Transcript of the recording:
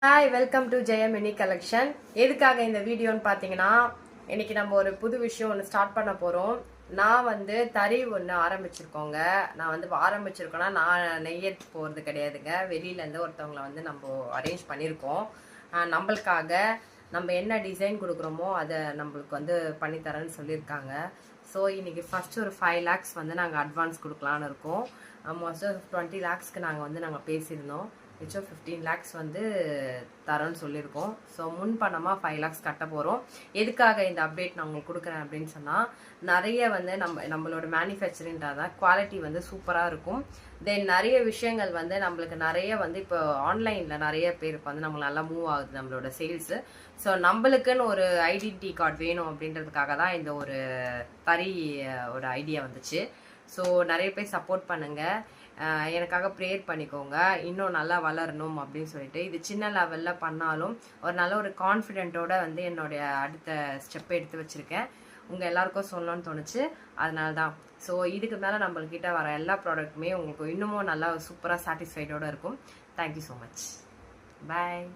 Hi, welcome to Jayam mini collection. எதுக்காக இந்த வீடியோன்னு பார்த்தீங்கன்னா, இன்னைக்கு நம்ம ஒரு புது விஷயம் ஒன்று ஸ்டார்ட் பண்ண போகிறோம். நான் தறி ஒன்று ஆரம்பிச்சிருக்கோங்க. நான் ஆரம்பிச்சிருக்கோன்னா நான் நெய்ய போகிறது கிடையாதுங்க. வெளியிலேருந்து ஒருத்தவங்களை நம்ம அரேஞ்ச் பண்ணியிருக்கோம். நம்மளுக்காக நம்ம என்ன டிசைன் கொடுக்குறோமோ அதை நம்மளுக்கு பண்ணித்தரேன்னு சொல்லியிருக்காங்க. ஸோ இன்றைக்கி ஃபஸ்ட்டு ஒரு 5 lakhs நாங்கள் அட்வான்ஸ் கொடுக்கலான்னு இருக்கோம். மோஸ்ட்டாக 20 lakhsக்கு நாங்கள் பேசியிருந்தோம். மிச்சம் 15 lakhs தரோன்னு சொல்லியிருக்கோம். ஸோ முன் பணமாக 5 lakhs கட்ட போகிறோம். எதுக்காக இந்த அப்டேட் நான் உங்களுக்கு கொடுக்குறேன் அப்படின்னு சொன்னால், நிறைய நம்மளோட மேனுஃபேக்சரிங்கிறதா குவாலிட்டி சூப்பராக இருக்கும். தென் நிறைய விஷயங்கள் நம்மளுக்கு நிறைய இப்போ ஆன்லைனில் நிறைய பேருக்கு நம்மளுக்கு நல்லா மூவ் ஆகுது நம்மளோட சேல்ஸு. ஸோ நம்மளுக்குன்னு ஒரு ஐடென்டிட்டி கார்டு வேணும் அப்படின்றதுக்காக தான் இந்த ஒரு தறி ஒரு ஐடியா வந்துச்சு. ஸோ நிறைய பேர் சப்போர்ட் பண்ணுங்கள், எனக்காக ப்ரேயர் பண்ணிக்கோங்க, இன்னும் நல்லா வளரணும் அப்படின்னு சொல்லிட்டு. இது சின்ன லெவலில் பண்ணாலும் ஒரு நல்ல ஒரு கான்ஃபிடென்ட்டோட என்னுடைய அடுத்த ஸ்டெப் எடுத்து வச்சுருக்கேன். உங்கள் எல்லாருக்கும் சொல்லணும்னு தோணுச்சு, அதனால தான். ஸோ இதுக்கு மேலே நம்மள்கிட்ட வர எல்லா ப்ராடக்ட்டுமே உங்களுக்கு இன்னமும் நல்லா சூப்பராக சாட்டிஸ்ஃபைடோடு இருக்கும். Thank you so much. பாய்.